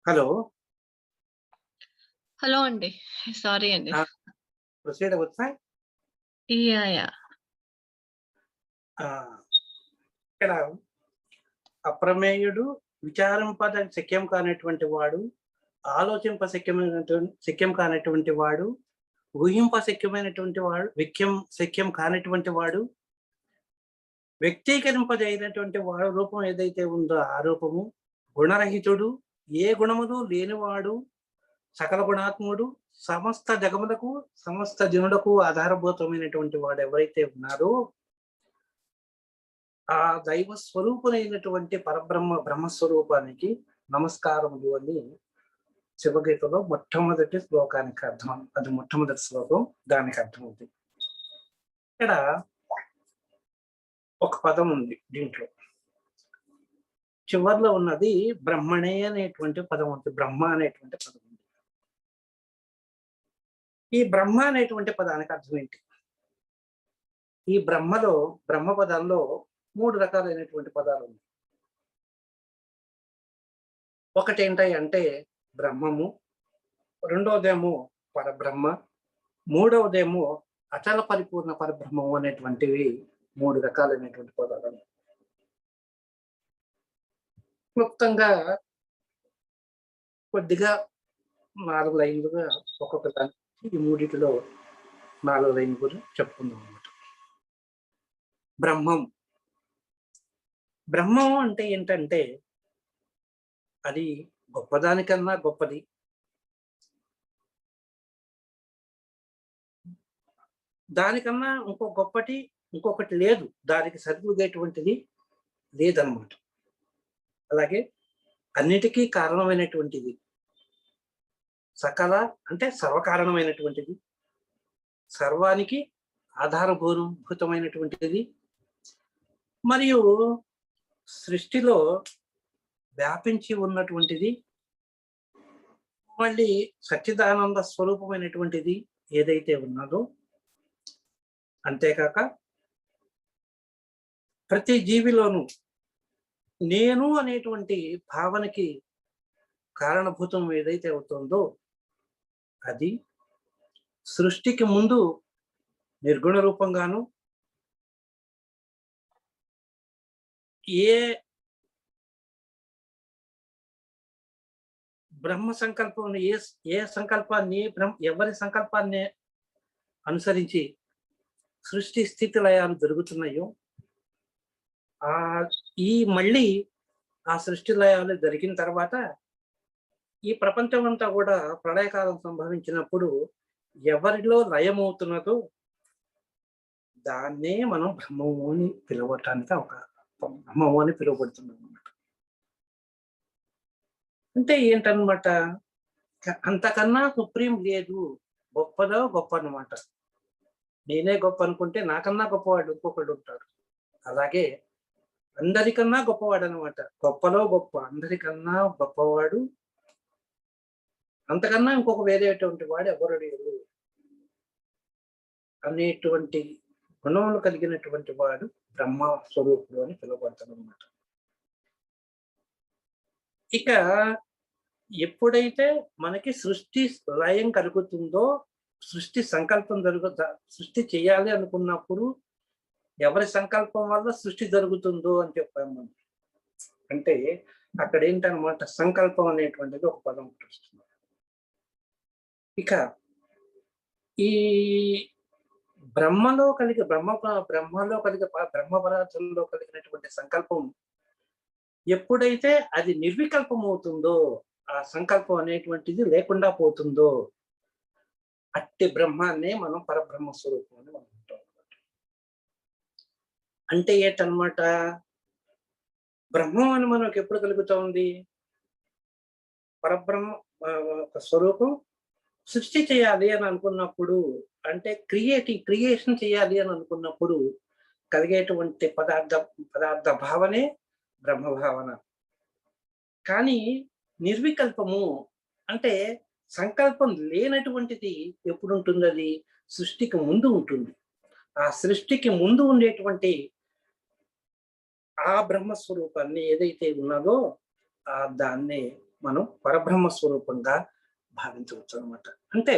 Hello. Hello అండి. Sorry అండి. ఆ! ప్రొసీడ్ అవ్వచ్చా? యాహ్! ఆ! ఇక్కడ అప్రమేయుడు, విచారింపద శక్యం కానటువంటి వాడు, శక్యం కానటువంటి వాడు, శక్యమైనటువంటి వాడు, శక్యం కానటువంటి వాడు, వ్యక్తీకరింపజేయనటువంటి వాడు రూపం ఏదైతే ఉందో ఆ రూపము, గుణరహితుడు, ఏ గుణములు లేనివాడు, సకల గుణాత్ముడు, సమస్త జగములకు, సమస్త జనులకు ఆధారభూతమైనటువంటి వాడు ఎవరైతే ఉన్నారో ఆ దైవ స్వరూపునైనటువంటి బ్రహ్మస్వరూపానికి నమస్కారములు అని శివగీతలో మొట్టమొదటి శ్లోకానికి అర్థం. అది మొట్టమొదటి శ్లోకం, దానికి అర్థం అవుతుంది. ఇక్కడ ఒక పదం ఉంది దీంట్లో. చివర్లో ఉన్నది బ్రహ్మణే అనేటువంటి పదం ఉంది. బ్రహ్మ అనేటువంటి పదం ఉంది. ఈ బ్రహ్మ అనేటువంటి పదానికి అర్థం ఏంటి? ఈ బ్రహ్మ పదాల్లో 3 రకాలైనటువంటి పదాలు ఉన్నాయి. ఒకటి ఏంటంటే బ్రహ్మము, రెండవదేమో పరబ్రహ్మ, మూడవదేమో అచల పరిపూర్ణ పరబ్రహ్మము అనేటువంటివి 3 రకాలైనటువంటి పదాలు. క్లుప్తంగా కొద్దిగా 4 లైన్లుగా ఒక్కొక్క దానికి ఈ మూడిటిలో 4 లైన్లు కూడా చెప్పుకుందాం అన్నమాట. బ్రహ్మం అంటే ఏంటంటే అది గొప్పదానికన్నా గొప్పది, దానికన్నా ఇంకొకటి లేదు, దానికి సరితూగేటువంటిది లేదన్నమాట. అలాగే అన్నిటికీ కారణమైనటువంటిది, సకల అంటే సర్వకారణమైనటువంటిది, సర్వానికి ఆధారభూతమైనటువంటిది, మరియు సృష్టిలో వ్యాపించి ఉన్నటువంటిది, మళ్ళీ సచ్చిదానంద స్వరూపమైనటువంటిది ఏదైతే ఉన్నదో, అంతేకాక ప్రతి జీవిలోనూ నేను అనేటువంటి భావనకి కారణభూతం ఏదైతే అవుతుందో అది సృష్టికి ముందు నిర్గుణ రూపంగాను, ఏ బ్రహ్మ సంకల్పం ఏ సంకల్పాన్ని ఎవరి సంకల్పాన్ని అనుసరించి సృష్టి స్థితి లయాలు జరుగుతున్నాయో మళ్ళీ ఆ సృష్టి లయాలు జరిగిన తర్వాత ఈ ప్రపంచం అంతా కూడా ప్రళయకాలం సంభవించినప్పుడు ఎవరిలో లయమవుతున్నదో దాన్నే మనం బ్రహ్మము అని పిలవటానికి బ్రహ్మము అని పిలువబడుతున్నాం అన్నమాట. అంటే ఏంటన్నమాట, అంతకన్నా సుప్రీం లేదు, గొప్పదో గొప్ప అన్నమాట. నేనే గొప్ప అనుకుంటే నాకన్నా గొప్పవాడు ఇంకొకడు ఉంటాడు. అలాగే అందరికన్నా గొప్పవాడు అనమాట. గొప్పలో గొప్ప, అందరికన్నా గొప్పవాడు, అంతకన్నా ఇంకొక వేరేటువంటి వాడు ఎవరు లేరు అనేటువంటి గుణములు కలిగినటువంటి వాడు బ్రహ్మ స్వరూపుడు అని పిలువబడతాడు అన్నమాట. ఇక ఎప్పుడైతే మనకి సృష్టి లయం కలుగుతుందో, సృష్టి సంకల్పం సృష్టి చేయాలి అనుకున్నప్పుడు ఎవరి సంకల్పం వల్ల సృష్టి జరుగుతుందో అని చెప్పాము మనం. అంటే అక్కడ ఏంటన్నమాట, సంకల్పం అనేటువంటిది ఒక పదం వస్తుంది. ఇక ఈ బ్రహ్మ పదార్థంలో కలిగినటువంటి సంకల్పం ఎప్పుడైతే అది నిర్వికల్పం అవుతుందో, ఆ సంకల్పం అనేటువంటిది లేకుండా పోతుందో, అట్టి బ్రహ్మాన్నే మనం పరబ్రహ్మ స్వరూపం అని మనం అంటాం. అంటే ఏంటన్నమాట, బ్రహ్మం అని మనకు ఎప్పుడు కలుగుతుంది? పరబ్రహ్మ స్వరూపం సృష్టి చేయాలి అని అనుకున్నప్పుడు, అంటే క్రియేషన్ చేయాలి అని అనుకున్నప్పుడు కలిగేటువంటి పదార్థ భావనే బ్రహ్మభావన. కానీ నిర్వికల్పము అంటే సంకల్పం లేనటువంటిది ఎప్పుడు ఉంటుంది? అది సృష్టికి ముందు ఉంటుంది. ఆ సృష్టికి ముందు ఉండేటువంటి ఆ బ్రహ్మస్వరూపాన్ని ఏదైతే ఉన్నదో దాన్నే మనం పరబ్రహ్మ స్వరూపంగా భావించవచ్చు అనమాట. అంటే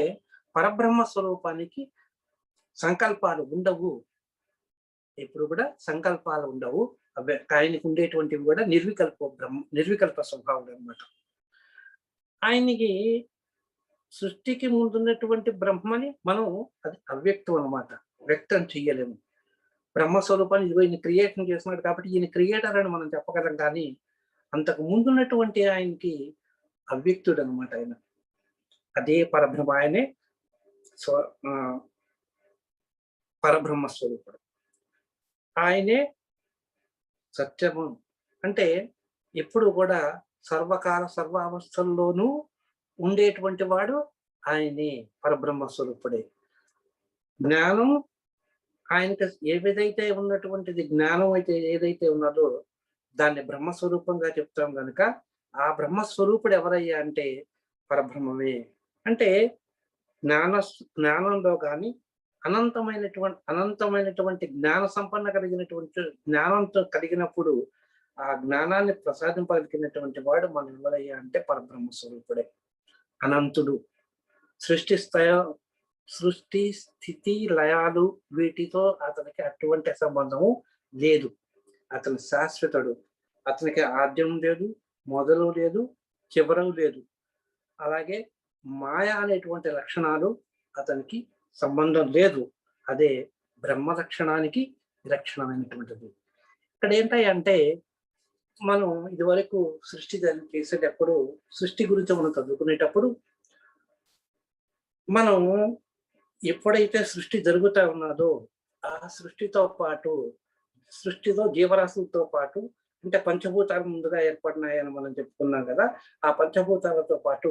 పరబ్రహ్మ స్వరూపానికి సంకల్పాలు ఉండవు. ఎప్పుడు కూడా సంకల్పాలు ఉండవు. ఆయనకు ఉండేటువంటివి కూడా నిర్వికల్ప స్వభావం అనమాట. ఆయనకి సృష్టికి ముందున్నటువంటి బ్రహ్మని మనం అది అవ్యక్తం అనమాట. వ్యక్తం చెయ్యలేము. బ్రహ్మస్వరూపాన్ని ఇదిగో ఈయన క్రియేషన్ చేస్తున్నాడు కాబట్టి ఈయన క్రియేటర్ అని మనం చెప్పగలం కానీ అంతకు ముందున్నటువంటి ఆయనకి అవ్యక్తుడు అనమాట ఆయన. అదే పరబ్రహ్మ, ఆయనే పరబ్రహ్మ స్వరూపుడు. ఆయనే సత్యము. అంటే ఎప్పుడు కూడా సర్వకాల సర్వావస్థల్లోనూ ఉండేటువంటి వాడు ఆయనే, పరబ్రహ్మ స్వరూపుడే. జ్ఞానం ఆయనకి ఏదైతే ఉన్నటువంటిది, జ్ఞానం అయితే ఏదైతే ఉన్నదో దాన్ని బ్రహ్మస్వరూపంగా చెప్తాం కనుక ఆ బ్రహ్మస్వరూపుడు ఎవరయ్యా అంటే పరబ్రహ్మమే. అంటే జ్ఞానంలో కానీ అనంతమైనటువంటి జ్ఞాన సంపన్న కలిగినటువంటి జ్ఞానంతో కలిగినప్పుడు ఆ జ్ఞానాన్ని ప్రసాదింపగలిగినటువంటి వాడు మనం ఎవరయ్యా అంటే పరబ్రహ్మ స్వరూపుడే. అనంతుడు. సృష్టి స్థితి లయాలు వీటితో అతనికి అటువంటి సంబంధము లేదు. అతను శాశ్వతుడు. అతనికి ఆద్యం లేదు, మొదలు లేదు, చివరం లేదు. అలాగే మాయ అనేటువంటి లక్షణాలు అతనికి సంబంధం లేదు. అదే బ్రహ్మ లక్షణానికి విలక్షణమైనటువంటిది. ఇక్కడ ఏంటంటే మనం ఇదివరకు సృష్టి చేసేటప్పుడు, సృష్టి గురించి మనం చదువుకునేటప్పుడు మనం ఎప్పుడైతే సృష్టి జరుగుతా ఉన్నదో ఆ సృష్టితో పాటు, సృష్టిలో జీవరాశులతో పాటు, అంటే పంచభూతాలు ముందుగా ఏర్పడినాయని మనం చెప్పుకున్నాం కదా, ఆ పంచభూతాలతో పాటు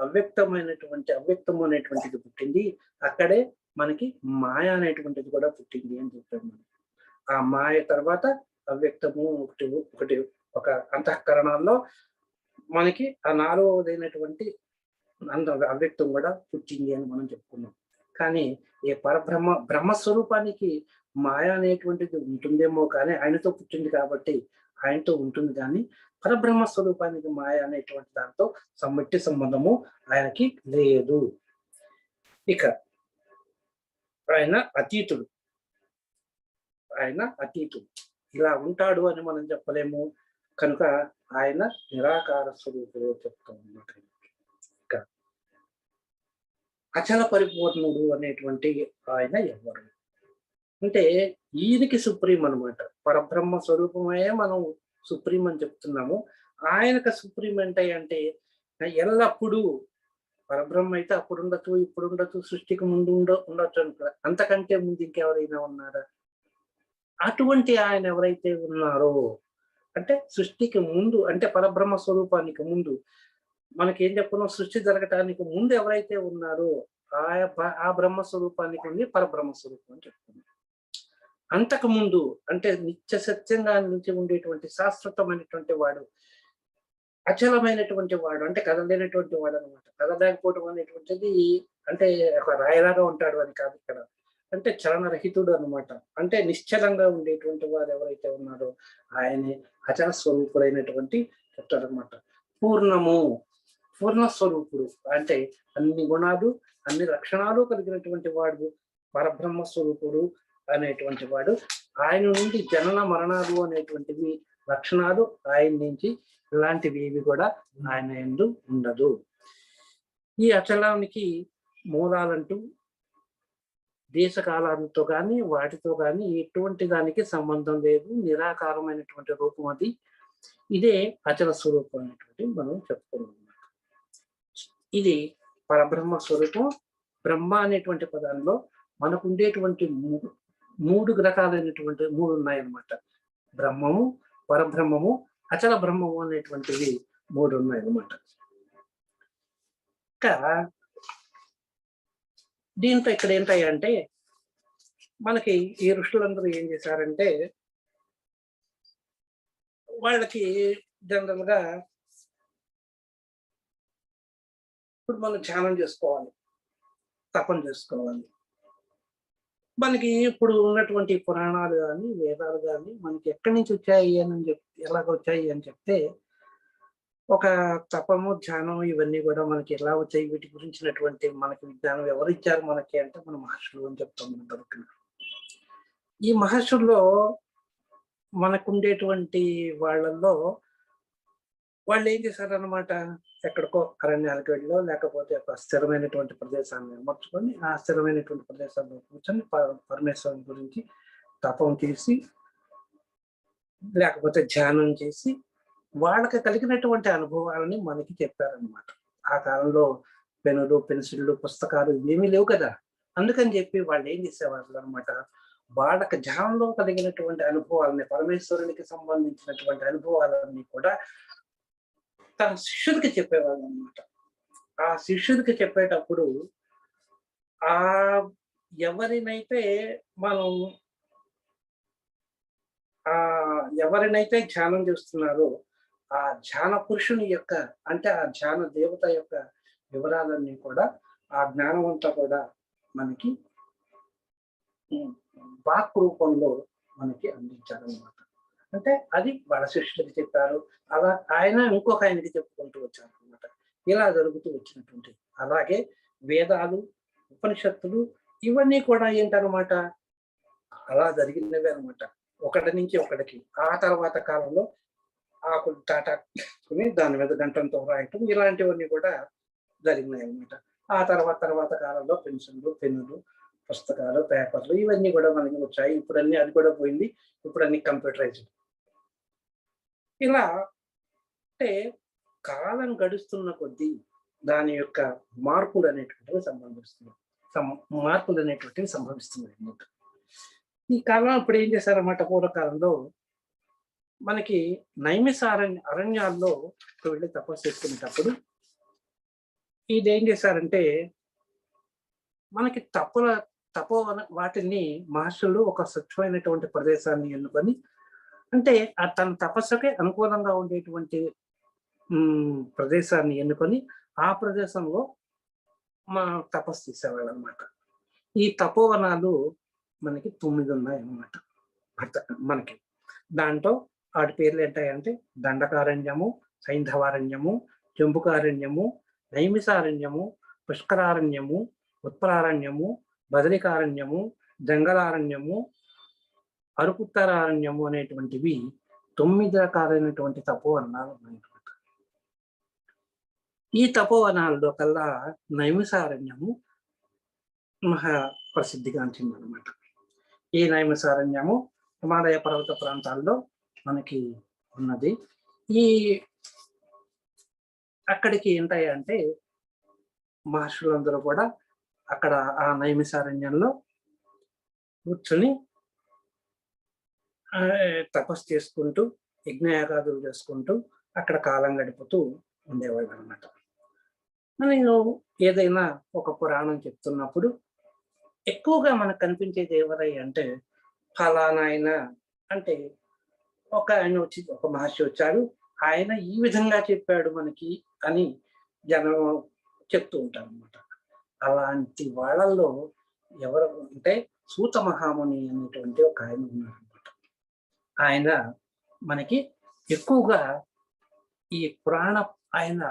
అవ్యక్తం అనేటువంటిది పుట్టింది. అక్కడే మనకి మాయ అనేటువంటిది కూడా పుట్టింది అని చెప్పాము. ఆ మాయ తర్వాత అవ్యక్తము ఒకటి ఒక అంతఃకరణాల్లో మనకి ఆ నాలుగవదైనటువంటి అవ్యక్తం కూడా పుట్టింది అని మనం చెప్పుకున్నాం. కానీ ఈ బ్రహ్మస్వరూపానికి మాయ అనేటువంటిది ఉంటుందేమో కానీ ఆయనతో పుట్టింది కాబట్టి ఆయనతో ఉంటుంది. కానీ పరబ్రహ్మ స్వరూపానికి మాయ అనేటువంటి దాంతో సమ్మట్టి సంబంధము ఆయనకి లేదు. ఇక ఆయన అతీతుడు. ఇలా ఉంటాడు అని మనం చెప్పలేము కనుక ఆయన నిరాకార స్వరూపుడు చెప్తాం అన్నమాట. ఇక అచల పరిపూర్ణుడు అనేటువంటి ఆయన ఎవరు అంటే ఈయనకి సుప్రీం అనమాట. పరబ్రహ్మ స్వరూపమే మనం సుప్రీం అని చెప్తున్నాము. ఆయనకు సుప్రీం అంటే ఎల్లప్పుడూ పరబ్రహ్మ అయితే అప్పుడు ఉండొచ్చు, ఇప్పుడు ఉండొచ్చు, సృష్టికి ముందు ఉండొచ్చు అనుకో. అంతకంటే ముందు ఇంకెవరైనా ఉన్నారా? అటువంటి ఆయన ఎవరైతే ఉన్నారో అంటే సృష్టికి ముందు, అంటే పరబ్రహ్మ స్వరూపానికి ముందు మనకేం చెప్పుకున్నాం, సృష్టి జరగటానికి ముందు ఎవరైతే ఉన్నారో ఆ బ్రహ్మ స్వరూపానికి ఉంది పరబ్రహ్మ స్వరూపం అని చెప్పుకున్నాం. అంతకు ముందు అంటే నిత్య సత్యంగా నుంచి ఉండేటువంటి శాశ్వతమైనటువంటి వాడు, అచలమైనటువంటి వాడు, అంటే కదలేనటువంటి వాడు అనమాట. కదలేకపోవడం అనేటువంటిది అంటే ఒక రాయలాగా ఉంటాడు అని కాదు ఇక్కడ. అంటే చలనరహితుడు అనమాట. అంటే నిశ్చలంగా ఉండేటువంటి వారు ఎవరైతే ఉన్నారో ఆయనే అచల స్వరూపుడైనటువంటి చెప్తారనమాట. పూర్ణ స్వరూపుడు అంటే అన్ని గుణాలు, అన్ని లక్షణాలు కలిగినటువంటి వాడు పరబ్రహ్మ స్వరూపుడు అనేటువంటి వాడు. ఆయన నుండి జనన మరణాలు అనేటువంటివి లక్షణాలు ఆయన నుంచి ఇలాంటివి ఏవి కూడా ఆయన యందు ఉండదు. ఈ అచలానికి మూలాలంటూ దేశకాలంతో కానీ వాటితో కానీ ఎటువంటి దానికి సంబంధం లేదు. నిరాకారమైనటువంటి రూపం అది. ఇదే అచల స్వరూపం అనేటువంటి మనం చెప్పుకున్నాం. ఇది పరబ్రహ్మ స్వరూపం. బ్రహ్మ అనేటువంటి పదాల్లో మనకు ఉండేటువంటి మూడు రకాలైనటువంటి మూడు ఉన్నాయన్నమాట. బ్రహ్మము, పరబ్రహ్మము, అచల బ్రహ్మము అనేటువంటివి మూడు ఉన్నాయన్నమాట. ఇంకా దీంతో ఇక్కడ ఏంటంటే మనకి ఈ ఋషులందరూ ఏం చేశారంటే వాళ్ళకి జనరల్ గా ఇప్పుడు మనం ధ్యానం చేసుకోవాలి, తపన చేసుకోవాలి. మనకి ఇప్పుడు ఉన్నటువంటి పురాణాలు కానీ వేదాలు కానీ మనకి ఎక్కడి నుంచి వచ్చాయి అని ఎలాగ వచ్చాయి అని చెప్తే ఒక తపము, ధ్యానం ఇవన్నీ కూడా మనకి ఎలా వచ్చాయి? వీటి గురించినటువంటి మనకి విజ్ఞానం ఎవరిచ్చారు మనకి అంటే మన మహర్షులు అని చెప్తాం మనం దొరికిన. ఈ మహర్షుల్లో మనకుండేటువంటి వాళ్ళల్లో వాళ్ళేం చేశారనమాట, ఎక్కడికో అరణ్యాలకు వెళ్ళో, లేకపోతే ఒక స్థిరమైనటువంటి ప్రదేశాన్ని అమర్చుకొని, ఆ స్థిరమైనటువంటి ప్రదేశాల్లో కూర్చొని పరమేశ్వరుని గురించి తపం చేసి, లేకపోతే ధ్యానం చేసి, వాళ్ళకి కలిగినటువంటి అనుభవాలని మనకి చెప్పారనమాట. ఆ కాలంలో పెన్నులు, పెన్సిళ్ళు, పుస్తకాలు ఇవేమీ లేవు కదా! అందుకని చెప్పి వాళ్ళేం చేసేవాళ్ళనమాట, వాళ్ళకి ధ్యానంలో కలిగినటువంటి అనుభవాలని, పరమేశ్వరునికి సంబంధించినటువంటి అనుభవాలన్నీ కూడా తన శిష్యుడికి చెప్పేవాళ్ళనమాట. ఆ శిష్యుడికి చెప్పేటప్పుడు ఆహ్, ఎవరినైతే మనం ఎవరినైతే ధ్యానం చేస్తున్నారో, ఆ ధ్యాన పురుషుని యొక్క అంటే ఆ ధ్యాన దేవత యొక్క వివరాలన్నీ కూడా, ఆ జ్ఞానం అంతా కూడా మనకి హ్మ్, వాక్ రూపంలో మనకి అందించారనమాట. అంటే అది వాళ్ళ శిష్యులకి చెప్పారు. అలా ఆయన ఇంకొక ఆయనకి చెప్పుకుంటూ వచ్చారనమాట. ఇలా జరుగుతూ వచ్చినటువంటిది. అలాగే వేదాలు, ఉపనిషత్తులు ఇవన్నీ కూడా ఏంటనమాట, అలా జరిగినవే అనమాట. ఒకటి నుంచి ఒకడికి. ఆ తర్వాత కాలంలో ఆకులు తాటాకుని దాని మీద గంటంతో రాయటం ఇలాంటివన్నీ కూడా జరిగినాయన్నమాట. ఆ తర్వాత కాలంలో పెన్సిళ్ళు, పెన్నులు, పుస్తకాలు, పేపర్లు ఇవన్నీ కూడా మనకి వచ్చాయి. ఇప్పుడన్నీ అది కూడా పోయింది. ఇప్పుడన్నీ కంప్యూటరైజ్డ్. ఇలా అంటే కాలం గడుస్తున్న కొద్దీ దాని యొక్క మార్పులనేటువంటివి సంభవిస్తున్నాయి. సం మార్పులనేటువంటివి సంభవిస్తున్నాయన్నమాట. ఈ కాలం ఇప్పుడు ఏం చేశారన్నమాట, పూర్వకాలంలో మనకి అరణ్యాల్లో వెళ్ళి తపస్సు చేసుకునేటప్పుడు ఇదేం చేశారంటే, మనకి తపోవన వాటిని మహర్షులు ఒక స్వచ్ఛమైనటువంటి ప్రదేశాన్ని ఎన్నుకొని, అంటే తన తపస్సుకే అనుకూలంగా ఉండేటువంటి ప్రదేశాన్ని ఎన్నుకొని, ఆ ప్రదేశంలో మనం తపస్సు చేసేవాళ్ళనమాట. ఈ తపోవనాలు మనకి 9 ఉన్నాయన్నమాట. మనకి. దాంట్లో వాటి పేర్లు ఏంటాయంటే దండకారణ్యము, సైంధవారణ్యము, జంబుకారణ్యము, నైమిసారణ్యము, పుష్కరారణ్యము, ఉత్పలారణ్యము, బదరికారణ్యము, జంగలారణ్యము, అరుకుత్తరారణ్యము అనేటువంటివి 9 రకాలైనటువంటి తపోవనాలు ఉన్నాయన్నమాట. ఈ తపోవనాల్లో కల్లా నైమిసారణ్యము మహా ప్రసిద్ధిగాంచిందనమాట. ఈ నైమిసారణ్యము హిమాలయ పర్వత ప్రాంతాల్లో మనకి ఉన్నది. ఈ అక్కడికి ఏంటంటే మహర్షులందరూ కూడా అక్కడ ఆ నైమిసారణ్యంలో కూర్చొని తపస్సు చేసుకుంటూ, యజ్ఞయాగాదులు చేసుకుంటూ అక్కడ కాలం గడుపుతూ ఉండేవాళ్ళు అనమాట. నేను ఏదైనా ఒక పురాణం చెప్తున్నప్పుడు ఎక్కువగా మనకు కనిపించేది ఎవరై అంటే ఫలానా ఆయన అంటే ఒక ఆయన వచ్చి ఒక మహర్షి వచ్చాడు, ఆయన ఈ విధంగా చెప్పాడు మనకి అని జనం చెప్తూ ఉంటారు అనమాట. అలాంటి వాళ్ళల్లో ఎవరు అంటే సూత మహాముని అనేటువంటి ఒక ఆయన ఉన్నారనమాట. ఆయన మనకి ఎక్కువగా ఈ ఆయన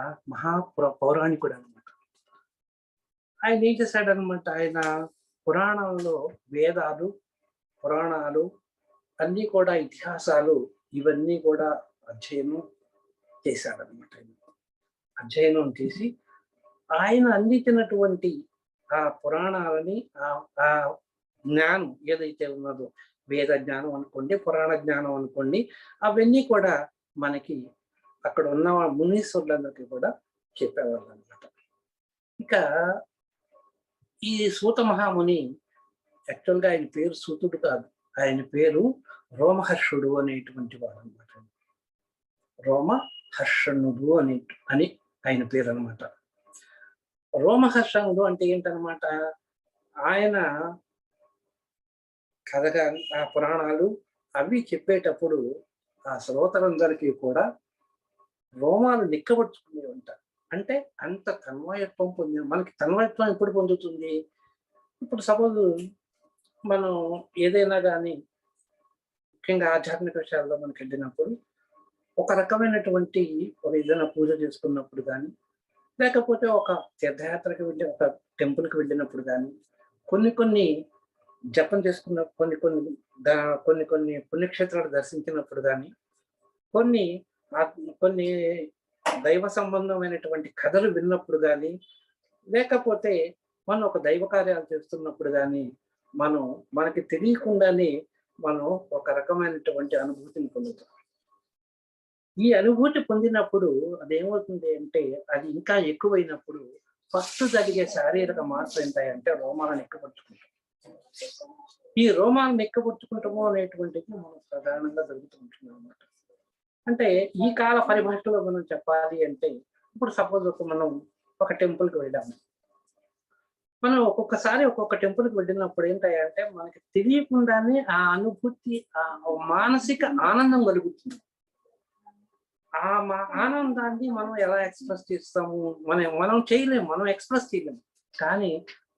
పౌరాణికుడు అనమాట. ఆయన ఏం చేశాడనమాట, ఆయన పురాణంలో వేదాలు, పురాణాలు అన్నీ కూడా ఇతిహాసాలు ఇవన్నీ కూడా అధ్యయనం చేశాడనమాట. అధ్యయనం చేసి ఆయన అందించినటువంటి ఆ పురాణాలని ఆ జ్ఞానం ఏదైతే ఉన్నదో, వేద జ్ఞానం అనుకోండి, పురాణ జ్ఞానం అనుకోండి, అవన్నీ కూడా మనకి అక్కడ ఉన్న మునీశ్వరులందరికీ కూడా చెప్పేవాళ్ళు అనమాట. ఇక ఈ సూత మహాముని యాక్చువల్‌గా ఆయన పేరు సూతుడు కాదు. ఆయన పేరు రోమహర్షుడు అనేటువంటి వాడు అనమాట. రోమహర్షణుడు అని ఆయన పేరు అనమాట. రోమహర్షణుడు అంటే ఏంటనమాట, ఆయన కథగా ఆ పురాణాలు అవి చెప్పేటప్పుడు ఆ శ్రోతలందరికీ కూడా రోమాలు నిక్కబడుచుకునే ఉంటారు. అంటే అంత తన్మయత్వం మనకి తన్మయత్వం ఎప్పుడు పొందుతుంది? ఇప్పుడు సపోజ్ మనం ఏదైనా కానీ ముఖ్యంగా ఆధ్యాత్మిక విషయాల్లో మనకి వెళ్ళినప్పుడు ఒక రకమైనటువంటి ఏదైనా పూజ చేసుకున్నప్పుడు కానీ, లేకపోతే ఒక తీర్థయాత్రకు వెళ్ళి ఒక టెంపుల్‌కి వెళ్ళినప్పుడు గానీ, కొన్ని కొన్ని జపం చేసుకున్న కొన్ని కొన్ని కొన్ని కొన్ని పుణ్యక్షేత్రాలు దర్శించినప్పుడు గానీ, కొన్ని కొన్ని దైవ సంబంధమైనటువంటి కథలు విన్నప్పుడు గానీ, లేకపోతే మనం ఒక దైవ కార్యాలు చేస్తున్నప్పుడు గానీ, మనకి తెలియకుండానే మనం ఒక రకమైనటువంటి అనుభూతిని పొందుతాం. ఈ అనుభూతి పొందినప్పుడు అదేమవుతుంది అంటే, అది ఇంకా ఎక్కువైనప్పుడు ఫస్ట్ జరిగే శారీరక మార్పు ఏంటంటే రోమాలను ఎక్కపరుచుకుంటాం. ఈ రోమాలను ఎక్కపరుచుకుంటాము అనేటువంటిది మనం సాధారణంగా జరుగుతూ ఉంటుంది అనమాట. అంటే ఈ కాల పరిభాషలో మనం చెప్పాలి అంటే, ఇప్పుడు సపోజ్ మనం ఒక టెంపుల్‌కి వెళ్ళాము. మనం ఒక్కొక్కసారి ఒక్కొక్క టెంపుల్‌కి వెళ్ళినప్పుడు ఏంటంటే, మనకి తెలియకుండానే ఆ అనుభూతి మానసిక ఆనందం కలుగుతుంది. ఆనందాన్ని మనం ఎలా ఎక్స్‌ప్రెస్ చేస్తాము? మనం చేయలేము. మనం ఎక్స్‌ప్రెస్ చేయలేము. కానీ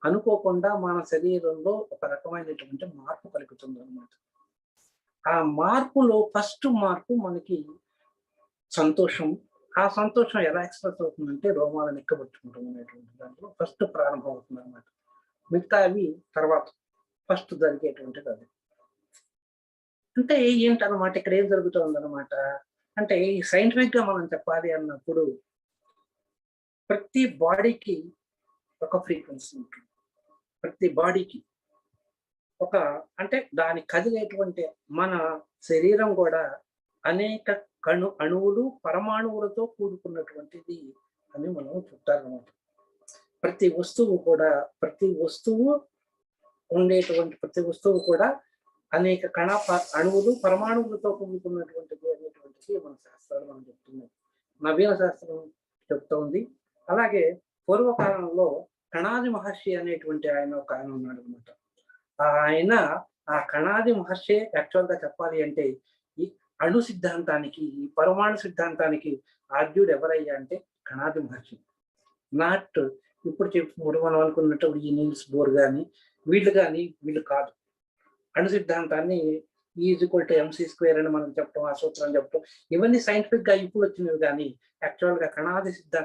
అనుకోకుండా మన శరీరంలో ఒక రకమైనటువంటి మార్పు కలుగుతుందనమాట. ఆ మార్పులో ఫస్ట్ మార్పు మనకి సంతోషం. ఆ సంతోషం ఎలా ఎక్స్‌ప్రెస్ అవుతుందంటే రోమాలను ఎక్కబెట్టుకుంటాం అనేటువంటి దాంట్లో ఫస్ట్ ప్రారంభం అవుతుందనమాట. మిగతావి తర్వాత ఫస్ట్ జరిగేటువంటిది అది. అంటే ఏంటనమాట ఇక్కడ ఏం జరుగుతోందనమాట అంటే ఈ సైంటిఫిక్‌గా మనం చెప్పాలి అన్నప్పుడు ప్రతి బాడీకి ఒక ఫ్రీక్వెన్సీ ఉంటుంది. ప్రతి బాడీకి ఒక అంటే దాని కదిలేటువంటి మన శరీరం కూడా అనేక అణువులు, పరమాణువులతో కూడుకున్నటువంటిది అని మనం చెప్తారనమాట. ప్రతి వస్తువు ప్రతి వస్తువు కూడా అనేక అణువులు, పరమాణువులతో కూడుకున్నటువంటిది అనేటువంటిది మన శాస్త్రాలు మనం చెప్తున్నాయి. నవీన శాస్త్రం చెప్తోంది. అలాగే పూర్వకాలంలో కణాది మహర్షి అనేటువంటి ఆయన ఉన్నాడు అనమాట. ఆయన ఆ కణాది మహర్షి యాక్చువల్‌గా చెప్పాలి అంటే ఈ అణు సిద్ధాంతానికి, ఈ పరమాణు సిద్ధాంతానికి ఆద్యుడు ఎవరయ్యా అంటే కణాది మహర్షి. నాట్ ఇప్పుడు మనం అనుకున్నట్టు ఈ నీల్స్ బోర్ గాని వీళ్ళు కాదు. అణు సిద్ధాంతాన్ని E=mc² అని మనం చెప్పడం, ఆ సూత్రం చెప్పడం ఇవన్నీ సైంటిఫిక్ గా ఇప్పుడు వచ్చినవి కానీ యాక్చువల్‌గా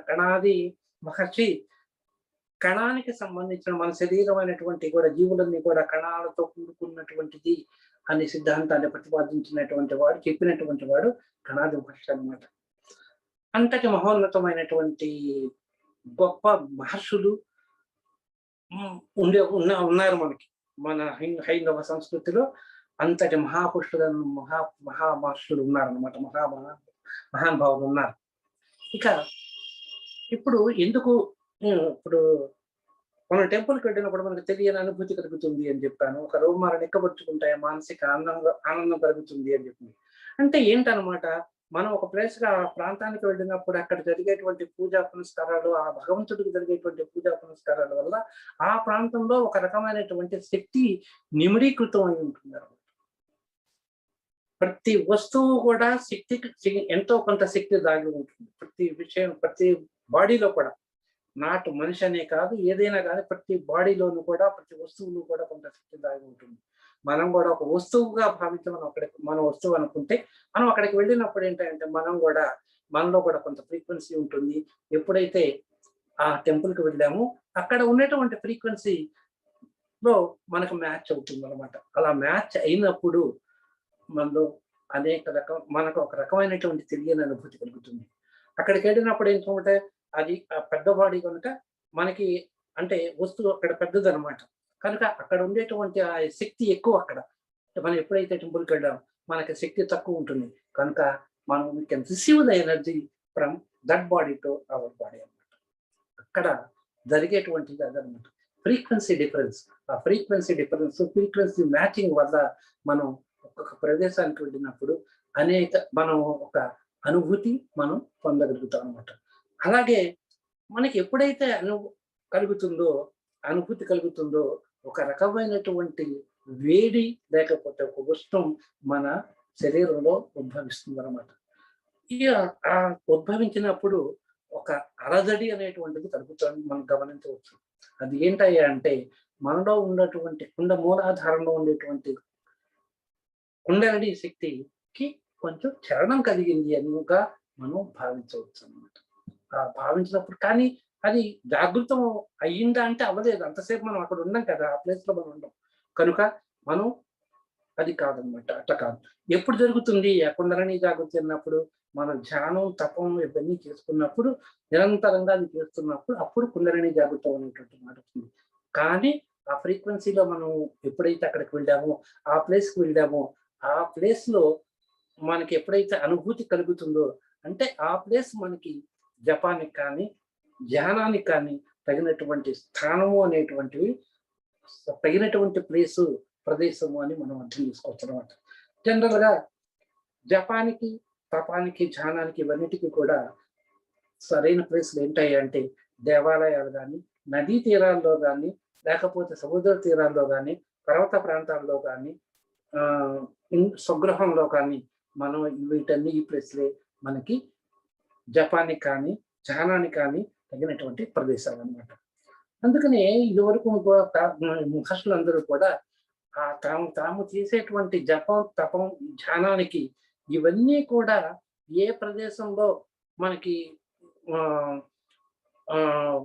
కణాది మహర్షి కణానికి సంబంధించిన మన శరీరం అనేటువంటి కూడా జీవులన్నీ కూడా కణాలతో కూడుకున్నటువంటిది అనే సిద్ధాంతాన్ని ప్రతిపాదించినటువంటి వాడు, చెప్పినటువంటి వాడు కణాది మహర్షి అన్నమాట. అంతటి మహోన్నతమైనటువంటి గొప్ప మహర్షులు ఉన్నారు మనకి. మన హైందవ సంస్కృతిలో అంతటి మహాపురుషులను మహర్షులు ఉన్నారనమాట. మహానుభావులు ఉన్నారు. ఇక ఇప్పుడు మనం టెంపుల్‌కి వెళ్ళినప్పుడు మనకు తెలియని అనుభూతి కలుగుతుంది అని చెప్పాను. ఒక రోమాలను ఎక్కబరుచుకుంటాయి, మానసిక ఆనందం కలుగుతుంది అని చెప్పింది. అంటే ఏంటనమాట, మనం ఒక ప్రాంతానికి వెళ్ళినప్పుడు అక్కడ జరిగేటువంటి పూజా పునస్కారాలు, ఆ భగవంతుడికి జరిగేటువంటి పూజా పునస్కారాల వల్ల ఆ ప్రాంతంలో ఒక రకమైనటువంటి శక్తి నిమిడీకృతం అయి ఉంటుంది. ప్రతి వస్తువు కూడా ఎంతో కొంత శక్తి దాగి ఉంటుంది. ప్రతి విషయం, ప్రతి బాడీలో కూడా, నాటు మనిషి అనే కాదు, ఏదైనా కానీ ప్రతి బాడీలోనూ కూడా, ప్రతి వస్తువులో కూడా కొంత శక్తి దాగి ఉంటుంది. మనం కూడా ఒక వస్తువుగా భావించి మన వస్తువు అనుకుంటే, మనం అక్కడికి వెళ్ళినప్పుడు ఏంటంటే మనలో కూడా కొంత ఫ్రీక్వెన్సీ ఉంటుంది. ఎప్పుడైతే ఆ టెంపుల్‌కి వెళ్ళామో అక్కడ ఉన్నటువంటి ఫ్రీక్వెన్సీలో మనకు మ్యాచ్ అవుతుంది అనమాట. అలా మ్యాచ్ అయినప్పుడు మనలో మనకు ఒక రకమైనటువంటి తెలియని అనుభూతి కలుగుతుంది. అక్కడికి వెళ్ళినప్పుడు ఏంటంటే అది పెద్ద బాడీ కనుక మనకి అంటే వస్తువు అక్కడ పెద్దదనమాట. కనుక అక్కడ ఉండేటువంటి ఆ శక్తి ఎక్కువ అక్కడ. మనం ఎప్పుడైతే టెంపుల్‌కి వెళ్ళామో మనకి శక్తి తక్కువ ఉంటుంది. కనుక మనం we can receive the energy from that body to our body అన్నమాట. అక్కడ జరిగేటువంటిది అదనమాట. ఫ్రీక్వెన్సీ ఫ్రీక్వెన్సీ మ్యాచింగ్ వల్ల మనం ఒక్కొక్క ప్రదేశానికి వెళ్ళినప్పుడు మనం ఒక అనుభూతి మనం పొందగలుగుతాం అనమాట. అలాగే మనకి ఎప్పుడైతే అనుభూతి కలుగుతుందో ఒక రకమైనటువంటి వేడి లేకపోతే ఒక ఉష్ణం మన శరీరంలో ఉద్భవిస్తుంది అనమాట. ఇక ఆ ఉద్భవించినప్పుడు ఒక అలజడి అనేటువంటిది కలుగుతుంది, మనం గమనించవచ్చు. అది ఏంటయ్యా అంటే మనలో ఉన్నటువంటి మూలాధారంలో ఉండేటువంటి కుండలిని శక్తికి కొంచెం చలనం కలిగింది అనిగా మనం భావించవచ్చు అనమాట. భావించినప్పుడు కానీ అది జాగృతం అయ్యిందా అంటే అవ్వలేదు. అంతసేపు మనం అక్కడ ఉన్నాం కదా, ఆ ప్లేస్ లో మనం ఉన్నాం కనుక మనం అది కాదనమాట. అట్లా కాదు. ఎప్పుడు జరుగుతుంది? ఆ కుండలిని జాగృతి అన్నప్పుడు మనం ధ్యానం, తపం ఇవన్నీ చేసుకున్నప్పుడు, నిరంతరంగా అది చేస్తున్నప్పుడు అప్పుడు కుండలిని జాగృతం అనేటువంటి మాట వస్తుంది. కానీ ఆ ఫ్రీక్వెన్సీలో మనం ఎప్పుడైతే అక్కడికి వెళ్ళామో, ఆ ప్లేస్‌కి వెళ్ళామో, ఆ ప్లేస్‌లో మనకి ఎప్పుడైతే అనుభూతి కలుగుతుందో, అంటే ఆ ప్లేస్ మనకి జపానికి కానీ, ధ్యానానికి కానీ తగినటువంటి స్థానము అనేటువంటివి, తగినటువంటి ప్లేసు, ప్రదేశము అని మనం అర్థం చేసుకోవచ్చు అనమాట. జనరల్‌గా జపానికి, తపానికి, ధ్యానానికి ఇవన్నిటికి కూడా సరైన ప్లేస్‌లు ఏంటయ్యా అంటే దేవాలయాలు గాని, నదీ తీరాల్లో గాని, లేకపోతే సముద్ర తీరాల్లో గాని, పర్వత ప్రాంతాల్లో గాని, ఆహ్, స్వగృహంలో కానీ మనం వీటన్ని ఈ ప్లేస్‌లే మనకి జపానికి కానీ, ధ్యానానికి కానీ తగినటువంటి ప్రదేశాలనమాట. అందుకనే ఇదివరకు మహర్షులందరూ కూడా తాము తాము చేసేటువంటి జపం, తపం, ధ్యానానికి ఇవన్నీ కూడా ఏ ప్రదేశంలో మనకి ఆహ్, ఆహ్,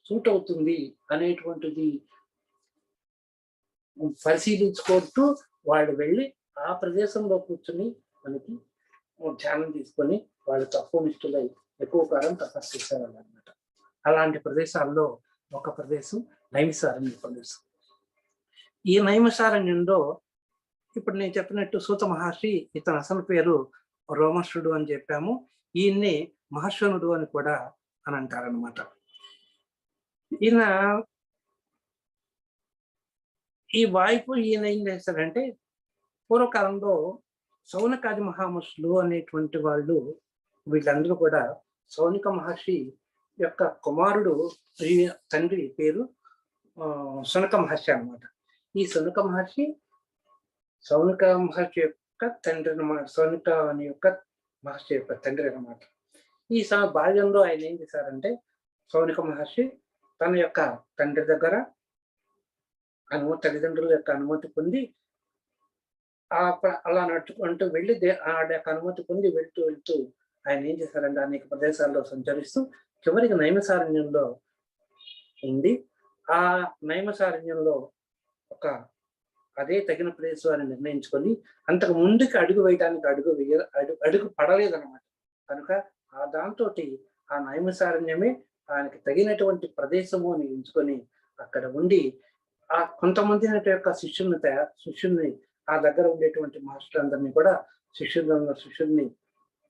సూట్ అవుతుంది అనేటువంటిది పరిశీలించుకుంటూ వాళ్ళు వెళ్ళి ఆ ప్రదేశంలో కూర్చొని మనకి ధ్యానం తీసుకొని వాళ్ళు తపోనిష్ఠులై ఎక్కువ కాలం తపస్సు చేసేవాళ్ళనమాట. అలాంటి ప్రదేశాల్లో ఒక ప్రదేశం నైమిసారణ్య ప్రదేశం. ఈ నైమిసారణ్యంలో ఇప్పుడు నేను చెప్పినట్టు సూత మహర్షి, ఇతని అసలు పేరు రోమశుడు అని చెప్పాము. ఈయన్ని మహర్షణుడు అని కూడా అని అంటారనమాట. ఈయన ఈయన ఏం చేశారంటే పూర్వకాలంలో సౌనకాది మహాముషులు అనేటువంటి వాళ్ళు, వీళ్ళందరూ కూడా సౌనిక మహర్షి యొక్క కుమారుడు, తండ్రి పేరు శునక మహర్షి అనమాట. ఈ శునక మహర్షి సౌనిక మహర్షి యొక్క తండ్రి అనమాట. సౌనిక అని యొక్క మహర్షి యొక్క తండ్రి అనమాట. ఈ బాల్యంలో ఆయన ఏం చేశారంటే సౌనిక మహర్షి తన యొక్క తండ్రి దగ్గర తల్లిదండ్రుల యొక్క అనుమతి పొంది అలా నడుచుకుంటూ వెళ్ళి ఆ యొక్క అనుమతి పొంది వెళ్తూ ఆయన ఏం చేశారంటే అనేక ప్రదేశాల్లో సంచరిస్తూ చివరికి నైమిసారణ్యంలో ఉండి, ఆ నైమిసారణ్యంలో ఒక అదే తగిన ప్లేసు అని నిర్ణయించుకొని అంతకు ముందుకి అడుగు వేయడానికి అడుగు పడలేదన్నమాట. కనుక దాంతో ఆ నైమిసారణ్యమే ఆయనకి తగినటువంటి ప్రదేశము అని ఎంచుకొని అక్కడ ఉండి ఆ కొంతమంది యొక్క శిష్యుల్ని ఆ దగ్గర ఉండేటువంటి మాస్టర్లందరినీ కూడా శిష్యుల్ని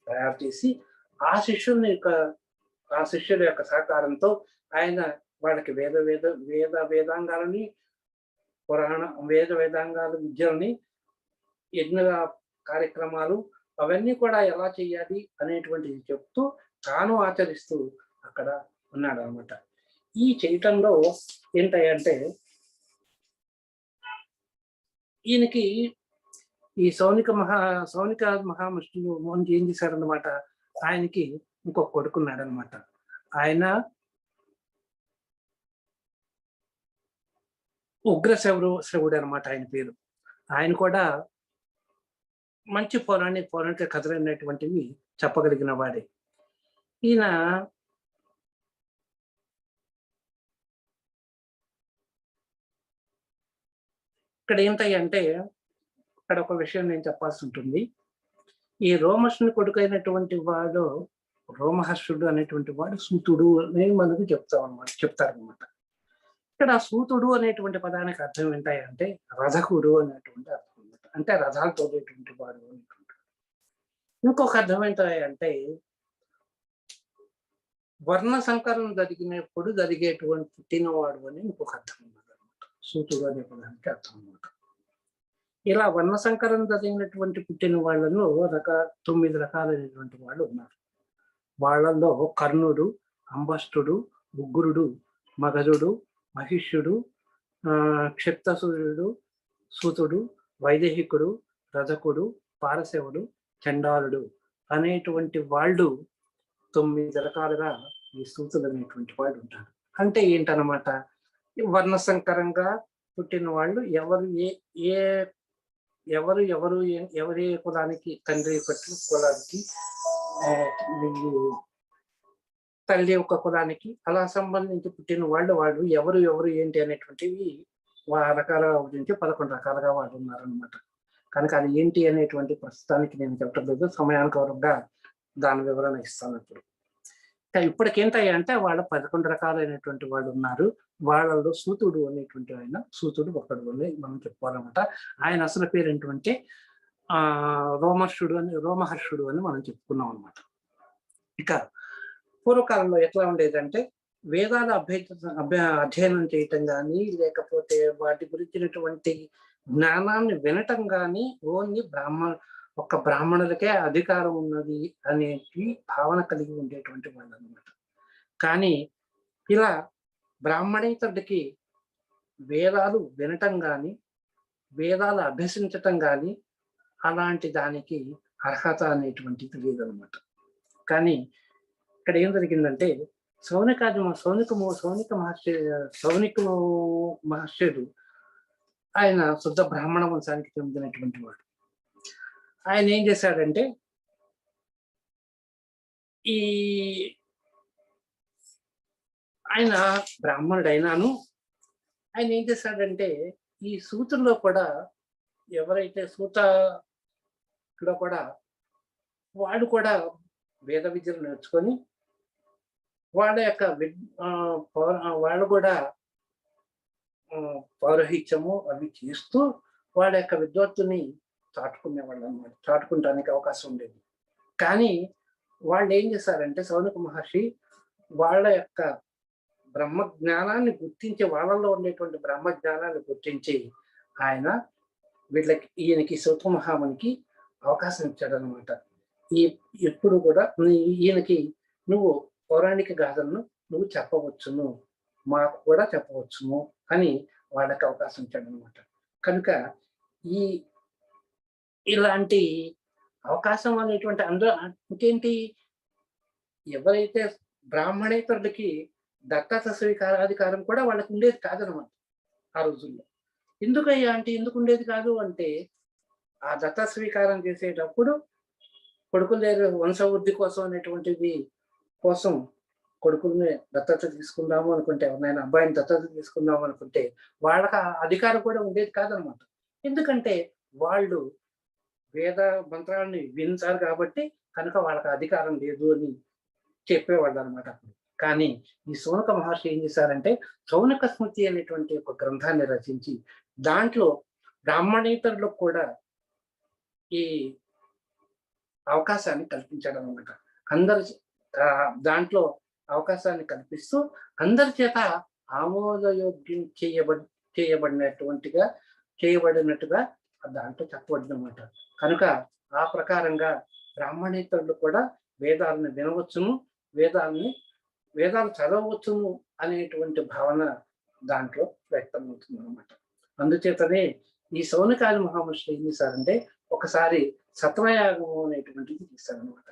తయారు చేసి ఆ శిష్యుల యొక్క సహకారంతో ఆయన వాళ్ళకి వేదాంగాలని, వేదాంగాల విద్యల్ని, యజ్ఞ కార్యక్రమాలు అవన్నీ కూడా ఎలా చేయాలి అనేటువంటిది చెప్తూ తాను ఆచరిస్తూ అక్కడ ఉన్నాడు అనమాట. ఈ చేయటంలో ఏంటంటే ఈయనకి ఈ సౌనిక మహాముష్టిలు ఏం చేశారనమాట, ఆయనకి ఇంకొక కొడుకున్నాడు అనమాట. ఆయన శ్రవుడు అనమాట ఆయన పేరు. ఆయన కూడా మంచి పౌరాణిక కథలు అనేటువంటివి చెప్పగలిగిన వాడే. ఈయన ఇక్కడ ఏంటంటే ఇక్కడ ఒక విషయం నేను చెప్పాల్సి ఉంటుంది. ఈ రోమహర్షుని కొడుకైనటువంటి వాడు రోమహర్షుడు అనేటువంటి వాడు సూతుడు అని మనకు చెప్తారనమాట. ఇక్కడ సూతుడు అనేటువంటి పదానికి అర్థం ఏంటంటే రథకుడు అనేటువంటి అర్థం అనమాట. అంటే రథాలు తోడేటువంటి వాడు అనేటువంటి. ఇంకొక అర్థం ఏంటంటే వర్ణ సంకరణ జరిగినప్పుడు జరిగేటువంటి పుట్టినవాడు అని ఇంకొక అర్థం ఉన్నది అనమాట. సూతుడు అనే పదానికి అర్థం అనమాట. ఇలా వర్ణ సంకరణ జరిగినటువంటి పుట్టిన వాళ్ళలో 9 రకాలైనటువంటి వాళ్ళు ఉన్నారు. వాళ్ళల్లో కర్ణుడు, అంబష్టుడు, ఉగ్రుడు, మగధుడు, మహిష్యుడు, క్షిప్తసూర్యుడు, సూతుడు, వైదేహికుడు, రథకుడు, పారశవుడు, చండాలుడు అనేటువంటి వాళ్ళు 9 రకాలుగా ఈ సూతులు అనేటువంటి వాళ్ళు ఉంటారు. అంటే ఏంటన్నమాట, వర్ణ సంకరంగా పుట్టిన వాళ్ళు ఎవరు ఏ ఎవరి కులానికి తండ్రి పట్టిన కులానికి ఆ, వీళ్ళు తల్లి యొక్క కులానికి అలా సంబంధించి పుట్టిన వాళ్ళు ఎవరు ఎవరు ఏంటి అనేటువంటివి రకాల గురించి 11 రకాలుగా వాళ్ళు ఉన్నారనమాట. కనుక అది ఏంటి అనేటువంటి ప్రస్తుతానికి నేను చెప్పట్లేదు, సమయానుకూలంగా దాని వివరణ ఇస్తాను ఇప్పుడు. ఇప్పటికేంటంటే వాళ్ళ 11 రకాలైనటువంటి వాళ్ళు ఉన్నారు. వాళ్ళలో సూతుడు అనేటువంటి సూతుడు ఒకడు అని మనం చెప్పుకోవాలన్నమాట. ఆయన అసలు పేరు ఏంటంటే రోమహర్షుడు అని మనం చెప్పుకున్నాం అనమాట. ఇక పూర్వకాలంలో ఎట్లా ఉండేదంటే వేదాల అధ్యయనం చేయటం కానీ, లేకపోతే వాటి గురించినటువంటి జ్ఞానాన్ని వినటం కానీ ఓన్లీ బ్రాహ్మణులకే అధికారం ఉన్నది అనేటి భావన కలిగి ఉండేటువంటి వాళ్ళు అనమాట. కానీ ఇలా బ్రాహ్మణేతరుడికి వేదాలు వినటం కానీ, వేదాలు అభ్యసించటం కానీ అలాంటి దానికి అర్హత అనేటువంటిది లేదనమాట. కానీ ఇక్కడ ఏం జరిగిందంటే సౌనిక మహర్షుడు ఆయన శుద్ధ బ్రాహ్మణ వంశానికి చెందినటువంటి వాడు. ఆయన ఏం చేశాడంటే ఆయన బ్రాహ్మణుడైనాను ఆయన ఏం చేశాడంటే ఈ సూతుల్లో కూడా ఎవరైతే సూతలో కూడా వాడు కూడా వేద విద్యలు నేర్చుకొని వాళ్ళ యొక్క వాళ్ళు కూడా పౌరహిత్యము అవి చేస్తూ వాళ్ళ యొక్క విద్వత్తుని చాటుకునేవాళ్ళు అనమాట. చాటుకుంటానికి అవకాశం ఉండేది. కానీ వాళ్ళు ఏం చేశారంటే సౌనక మహర్షి వాళ్ళ యొక్క బ్రహ్మ జ్ఞానాన్ని గుర్తించి, వాళ్ళలో ఉండేటువంటి బ్రహ్మ జ్ఞానాన్ని గుర్తించి ఆయన ఈయనకి సౌత మహామునికి అవకాశం ఇచ్చాడనమాట. ఎప్పుడు కూడా ఈయనకి నువ్వు పౌరాణిక గాథలను నువ్వు చెప్పవచ్చును, మాకు కూడా చెప్పవచ్చును అని వాళ్ళకి అవకాశం ఇచ్చాడనమాట. కనుక ఇలాంటి అవకాశం అనేటువంటి అందులో ఇంకేంటి, ఎవరైతే బ్రాహ్మణేతరులకి దత్తత స్వీకారాధికారం కూడా వాళ్ళకి ఉండేది కాదనమాట ఆ రోజుల్లో. ఎందుకు ఉండేది కాదు అంటే ఆ దత్త స్వీకారం చేసేటప్పుడు కొడుకుల దగ్గర వంశవృద్ధి కోసం అనేటువంటిది కోసం కొడుకుల్ని దత్తత తీసుకుందాము అనుకుంటే, ఎవరినైనా అబ్బాయిని దత్తత తీసుకుందాము అనుకుంటే వాళ్ళకి ఆ అధికారం కూడా ఉండేది కాదనమాట. ఎందుకంటే వాళ్ళు వేద మంత్రాలని వింటారు కాబట్టి కనుక వాళ్ళకి అధికారం లేదు అని చెప్పేవాళ్ళు అనమాట. కానీ ఈ సౌనక మహర్షి ఏం చేశారంటే సౌనక స్మృతి అనేటువంటి ఒక గ్రంథాన్ని రచించి దాంట్లో బ్రాహ్మణేతరులకు కూడా ఈ అవకాశాన్ని కల్పించడం అనమాట. దాంట్లో అవకాశాన్ని కల్పిస్తూ అందరి చేత ఆమోదయోగ్యం చేయబడినట్టుగా దాంట్లో చెప్పబడిందన్నమాట. కనుక ఆ ప్రకారంగా బ్రాహ్మణేతరులు కూడా వేదాలను వినవచ్చును, వేదాలు చదవవచ్చును అనేటువంటి భావన దాంట్లో వ్యక్తమవుతుంది అనమాట. అందుచేతనే ఈ సౌనకాది మహామహర్షులు ఏం చేశారంటే ఒకసారి సత్రయాగం అనేటువంటిది చేశారనమాట.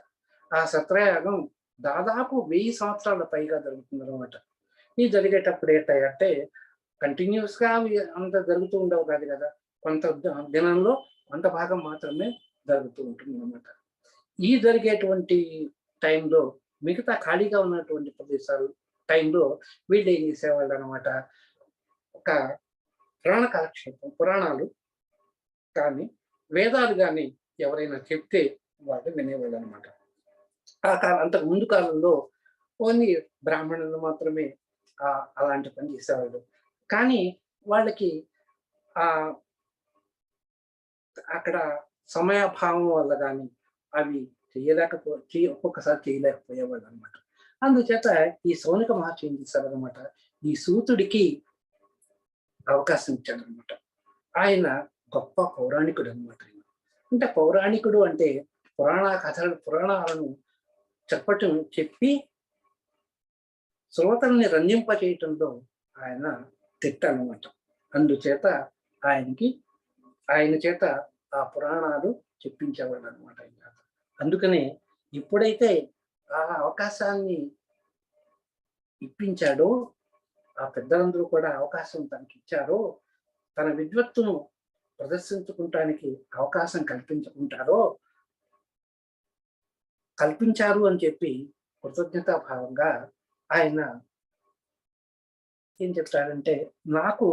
ఆ సత్రయాగం దాదాపు 1000 సంవత్సరాల పైగా జరుగుతుంది అనమాట. ఇది జరిగేటప్పుడు ఏంటంటే కంటిన్యూస్ గా అంత జరుగుతూ ఉండవు కాదు కదా, కొంత దినంలో కొంత భాగం మాత్రమే జరుగుతూ ఉంటుంది అనమాట. ఈ జరిగేటువంటి టైంలో మిగతా ఖాళీగా ఉన్నటువంటి ప్రదేశాలు టైంలో వీళ్ళు ఏం చేసేవాళ్ళు అనమాట, ఒక పురాణ కాలక్షేపం, పురాణాలు కానీ వేదాలు కానీ ఎవరైనా చెప్తే వాళ్ళు వినేవాళ్ళు అనమాట. అంతకు ముందు కాలంలో ఓన్లీ బ్రాహ్మణులు మాత్రమే అలాంటి పని చేసేవాళ్ళు. కానీ వాళ్ళకి అక్కడ సమయాభావం వల్ల కానీ అవి ఒక్కొక్కసారి చేయలేకపోయేవాళ్ళు అనమాట. అందుచేత ఈ సౌనక మహర్షి ఏం చేశారనమాట, ఈ సూతుడికి అవకాశం ఇచ్చాడనమాట. ఆయన గొప్ప పౌరాణికుడు అనమాట. అంటే పౌరాణికుడు అంటే పురాణాలను చెప్పి శ్రోతల్ని రంజింప చేయటంలో ఆయన తిట్టనమాట. అందుచేత ఆయన చేత ఆ పురాణాలు చెప్పించేవాడు అనమాట. అందుకనే ఎప్పుడైతే ఆ అవకాశాన్ని ఇప్పించాడో, ఆ పెద్దలందరూ కూడా అవకాశం తనకి ఇచ్చారో, తన విద్వత్తును ప్రదర్శించుకుంటానికి అవకాశం కల్పించారు అని చెప్పి కృతజ్ఞతాభావంగా ఆయన ఏం చెప్తారంటే, నాకు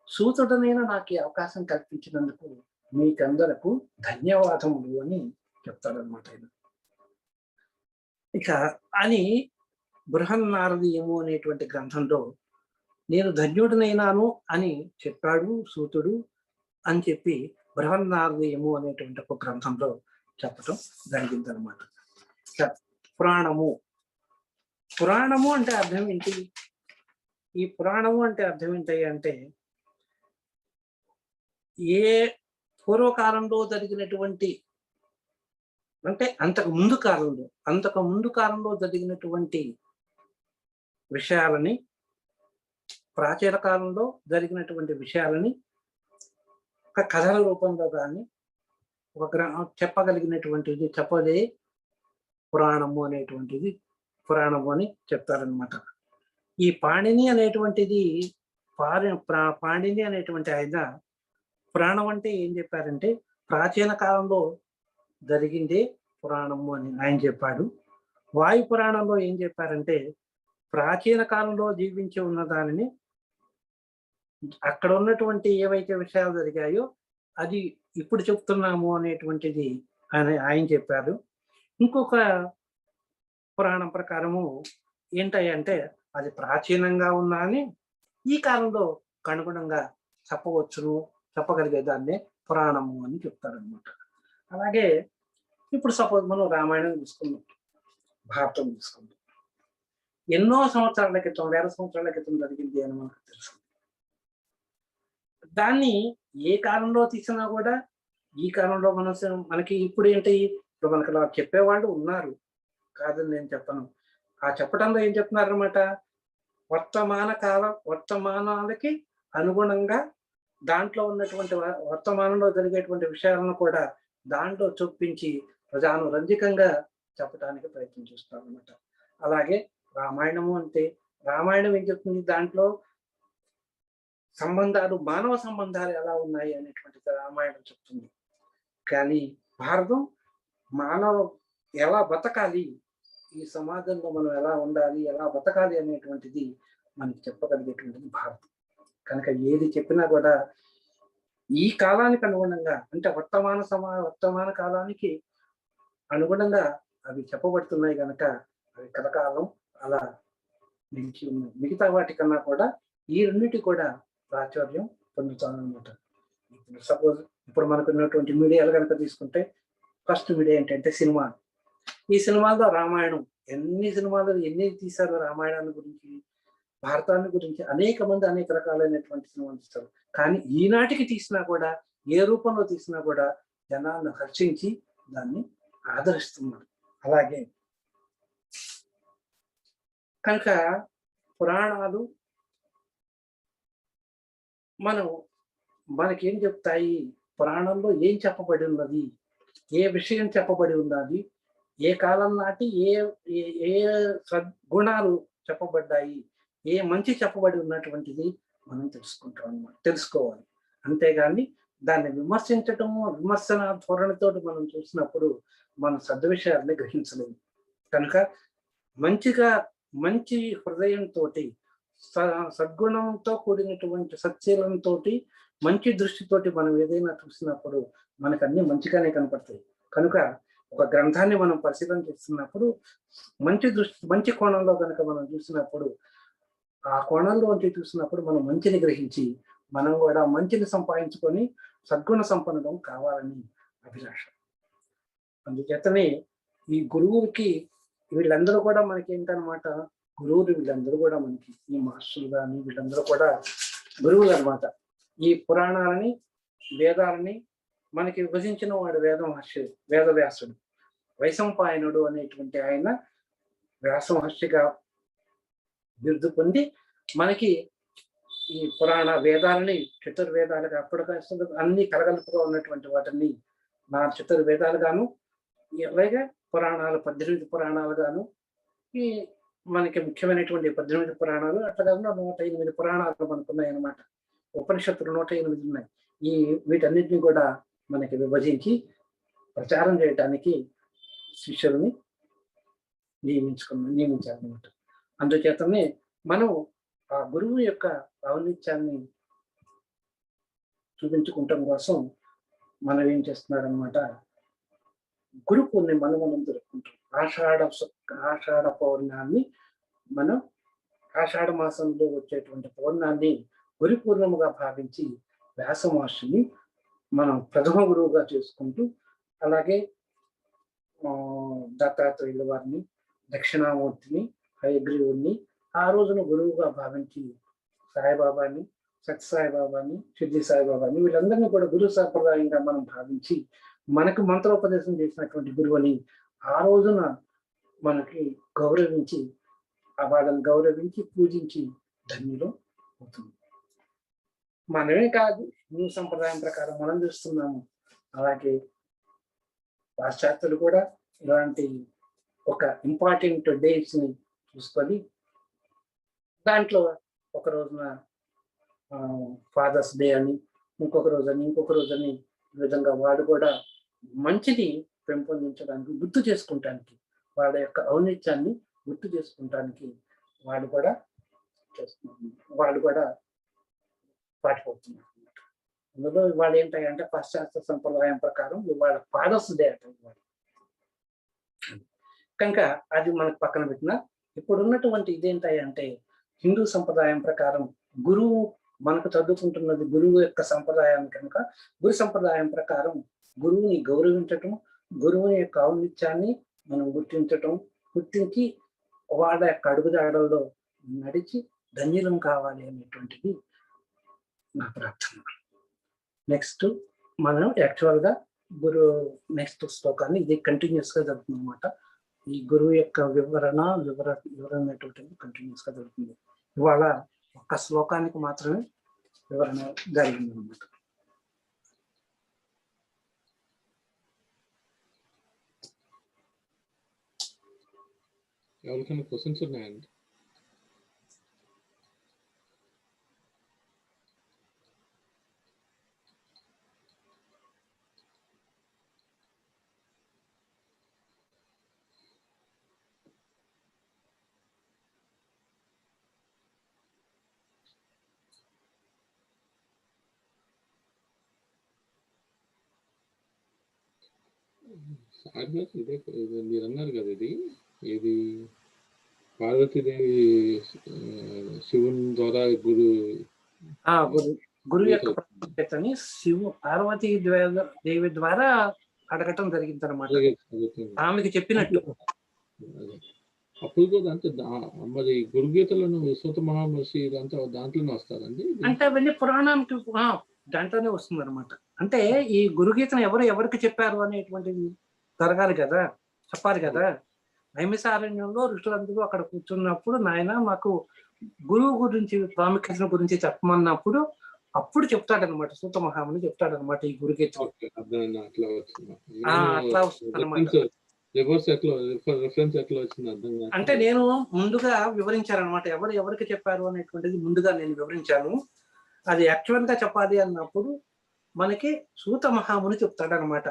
సూతుడనైన నాకు ఈ అవకాశం కల్పించినందుకు మీకందరకు ధన్యవాదములు అని చెప్తాడనమాట ఆయన. ఇక అని బృహన్నారదీయము అనేటువంటి గ్రంథంలో నేను ధన్యుడినైనాను అని చెప్పాడు సూతుడు అని చెప్పి బృహన్నారదీయము అనేటువంటి ఒక గ్రంథంలో చెప్పటం జరిగిందనమాట. పురాణము పురాణము అంటే అర్థం ఏంటి? ఈ పురాణము అంటే అర్థం ఏంటి అంటే, ఏ పూర్వకాలంలో జరిగినటువంటి, అంటే అంతకు ముందు కాలంలో జరిగినటువంటి విషయాలని, ప్రాచీన కాలంలో జరిగినటువంటి విషయాలని ఒక కథల రూపంలో కానీ చెప్పగలిగినటువంటిది చెప్పదే పురాణము అని చెప్తారనమాట. ఈ పాణిని అనేటువంటి ఆయన పురాణం అంటే ఏం చెప్పారంటే, ప్రాచీన కాలంలో జరిగిందే పురాణము అని ఆయన చెప్పాడు. వాయు పురాణంలో ఏం చెప్పారంటే, ప్రాచీన కాలంలో జీవించి ఉన్న దానిని, అక్కడ ఉన్నటువంటి ఏవైతే విషయాలు జరిగాయో అది ఇప్పుడు చెప్తున్నాము అనేటువంటిది ఆయన చెప్పారు. ఇంకొక పురాణం ప్రకారము ఏంటంటే, అది ప్రాచీనంగా ఉన్నా అని ఈ కాలంలో అనుగుణంగా చెప్పగలిగే దాన్నే పురాణము అని చెప్తారనమాట. అలాగే ఇప్పుడు సపోజ్ మనం రామాయణం తీసుకుందాం, భారతం తీసుకుందాం. ఎన్నో సంవత్సరాల క్రితం, 1000 సంవత్సరాల క్రితం జరిగింది అని మనకు తెలుసు. దాన్ని ఏ కాలంలో తీసినా కూడా ఈ కాలంలో మనకి ఇప్పుడు ఏంటి, ఇప్పుడు మనకు అలా చెప్పేవాళ్ళు ఉన్నారు, కాదని నేను చెప్పను. ఆ చెప్పడంలో ఏం చెప్తున్నారనమాట, వర్తమానాలకి అనుగుణంగా దాంట్లో ఉన్నటువంటి వర్తమానంలో జరిగేటువంటి విషయాలను కూడా దాంట్లో చొప్పించి ప్రజానురంజకంగా చెప్పడానికి ప్రయత్నం చేస్తాం అనమాట. అలాగే రామాయణము అంటే, రామాయణం ఏం చెప్తుంది, దాంట్లో మానవ సంబంధాలు ఎలా ఉన్నాయి అనేటువంటిది రామాయణం చెప్తుంది. కానీ భారతం ఎలా బతకాలి, ఈ సమాజంలో మనం ఎలా ఉండాలి, ఎలా బతకాలి అనేటువంటిది మనకి చెప్పగలిగేటువంటిది భారతం. కనుక ఏది చెప్పినా కూడా ఈ కాలానికి అనుగుణంగా, అంటే వర్తమాన కాలానికి అనుగుణంగా అవి చెప్పబడుతున్నాయి కనుక అవి కలకాలం అలా నిలిచి ఉన్నాయి. మిగతా వాటికన్నా కూడా ఈ రెండింటి కూడా ప్రాచుర్యం పొందుతానమాట. ఇప్పుడు మనకు ఉన్నటువంటి మీడియాలు కనుక తీసుకుంటే, ఫస్ట్ మీడియా ఏంటంటే సినిమా. ఈ సినిమాల్లో రామాయణం, ఎన్ని తీశారు రామాయణాన్ని గురించి, భారతాన్ని గురించి అనేక మంది అనేక రకాలైనటువంటి సినిమాలు తీస్తారు. కానీ ఈనాటికి తీసినా కూడా, ఏ రూపంలో తీసినా కూడా జనాలను హర్షించి దాన్ని ఆదరిస్తున్నారు. అలాగే కనుక పురాణాలు మనకేం చెప్తాయి, పురాణంలో ఏం చెప్పబడి ఉన్నది, ఏ విషయం చెప్పబడి ఉన్నది, ఏ కాలం నాటి ఏ సద్గుణాలు చెప్పబడ్డాయి, ఏ మంచి చెప్పబడి ఉన్నటువంటిది మనం తెలుసుకోవాలి. అంతేగాని దాన్ని విమర్శన ధోరణితో మనం చూసినప్పుడు మన సద్విషయాన్ని గ్రహించలేము. కనుక మంచి హృదయంతో, సద్గుణంతో కూడినటువంటి సత్శీలంతో, మంచి దృష్టితోటి మనం ఏదైనా చూసినప్పుడు మనకు అన్ని మంచిగానే కనపడతాయి. కనుక ఒక గ్రంథాన్ని మనం పరిశీలన చేస్తున్నప్పుడు మంచి కోణంలో కనుక మనం చూసినప్పుడు, ఆ కోణంలో చూసినప్పుడు మనం మంచిని గ్రహించి మనం కూడా మంచిని సంపాదించుకొని సద్గుణ సంపన్నం కావాలని అభిలాష. అందుచేతనే ఈ గురువుకి వీళ్ళందరూ కూడా మనకి ఏంటనమాట, వీళ్ళందరూ కూడా మనకి, ఈ మాస్టర్లు కానీ వీళ్ళందరూ కూడా గురువులు అనమాట. ఈ పురాణాలని, వేదాలని మనకి విభజించిన వాడు వేదవ్యాసుడు. వైశంపాయనుడు అనేటువంటి ఆయన వ్యాస మహర్షిగా బిరుదు పొంది మనకి ఈ వేదాలని చతుర్వేదాలుగా, అప్పటికే అన్ని కలగలుపుగా ఉన్నటువంటి వాటిని చతుర్వేదాలు గాను, అలాగే 18 పురాణాలు గాను, ఈ మనకి ముఖ్యమైనటువంటి 18 పురాణాలు, అట్లా కాకుండా 108 పురాణాలు మనకు ఉన్నాయి అన్నమాట. ఉపనిషత్తులు 108 ఉన్నాయి. ఈ వీటన్నిటిని కూడా మనకి విభజించి ప్రచారం చేయడానికి శిష్యుల్ని నియమించాలన్నమాట. అందుచేతనే మనం ఆ గురువు యొక్క ఔన్నిత్యాన్ని చూపించుకుంటాం కోసం మనం ఏం చేస్తున్నారనమాట, గురు పూర్ణిమను మనం జరుపుకుంటాం. ఆషాఢ పౌర్ణాన్ని మనం ఆషాఢ మాసంలో వచ్చేటువంటి పౌర్ణాన్ని గురు పూర్ణిమగా భావించి వ్యాస మహర్షిని మనం ప్రథమ గురువుగా చేసుకుంటూ, అలాగే దత్తాత్రేయుల వారిని, దక్షిణామూర్తిని, హయగ్రీవుని ఆ రోజున గురువుగా భావించి సాయిబాబాని, సత్యసాయిబాబాని, షిర్డీ సాయిబాబాని వీళ్ళందరినీ కూడా గురు సాంప్రదాయంగా మనం భావించి మనకు మంత్రోపదేశం చేసినటువంటి గురువుని ఆ రోజున మనకి గౌరవించి వాళ్ళని గౌరవించి పూజించి ధన్యులు అవుతుంది. మనమే కాదు, హిందూ సంప్రదాయం ప్రకారం మనం చూస్తున్నాము. అలాగే పాశ్చాత్యులు కూడా ఇలాంటి ఒక ఇంపార్టెంట్ డేట్స్ ని చూసుకొని దాంట్లో ఒక రోజున ఫాదర్స్ డే అని, ఇంకొక రోజని ఈ విధంగా వాడు కూడా మంచిది పెంపొందించడానికి, గుర్తు చేసుకుంటానికి, వాళ్ళ యొక్క ఔన్నిత్యాన్ని గుర్తు చేసుకుంటానికి వాడు కూడా పాటిపోతున్నారు. అందులో ఇవాళ ఏంటంటే పాశ్చాత్య సంప్రదాయం ప్రకారం ఇవాళ ఫాదర్స్ డే అంటారు. కనుక అది మనకు పక్కన పెట్టిన ఇప్పుడున్నటువంటి ఇదేంటంటే హిందూ సంప్రదాయం ప్రకారం గురువు మనకు చదువుకుంటున్నది గురువు యొక్క సంప్రదాయం కనుక గురు సంప్రదాయం ప్రకారం గురువుని గౌరవించటం, గురువుని యొక్క ఔన్నిత్యాన్ని మనం గుర్తించి వాళ్ళ యొక్క అడుగుదాడల్లో నడిచి ధన్యులం కావాలి అనేటువంటిది నా ప్రార్థన. నెక్స్ట్ మనం యాక్చువల్గా నెక్స్ట్ శ్లోకాన్ని ఇది కంటిన్యూస్ గా జరుగుతుంది అనమాట. ఈ గురువు యొక్క వివరణ అనేటువంటిది కంటిన్యూస్ గా జరుగుతుంది. ఇవాళ ఒక్క శ్లోకానికి మాత్రమే వివరణ జరిగింది అనమాట. ఎవరికైనా క్వశ్చన్స్ ఉన్నాయండి? ఇదే మీరు అన్నారు కదా, ఇది పార్వతీదేవి శివుని ద్వారా గురు యొక్క ప్రాముఖ్యతని పార్వతీ దేవి ద్వారా అడగటం జరిగింది అనమాట. ఆమెకి చెప్పినట్టు. అప్పుడు కూడా అంటే మరి గురుగీతలను సూత మహామహర్షి దాంట్లోనే వస్తారండి. అంటే అవన్నీ పురాణానికి దాంట్లోనే వస్తుంది అనమాట. అంటే ఈ గురుగీతను ఎవరికి చెప్పారు అనేటువంటిది జరగాలి కదా, చెప్పాలి కదా. నైమిసారణ్యంలో ఋషులందరూ అక్కడ కూర్చున్నప్పుడు నాయన మాకు గురువు గురించి ప్రాముఖ్యత గురించి చెప్పమన్నప్పుడు అప్పుడు చెప్తాడనమాట, సూత మహాముని చెప్తాడనమాట ఈ గురుగీత. అట్లా వస్తుంది అనమాట. అంటే నేను ముందుగా వివరించాను అనమాట, ఎవరికి చెప్పారు అనేటువంటిది ముందుగా నేను వివరించాను. అది యాక్చువల్ గా చెప్పాలి అన్నప్పుడు మనకి సూత మహాముని చెప్తాడనమాట.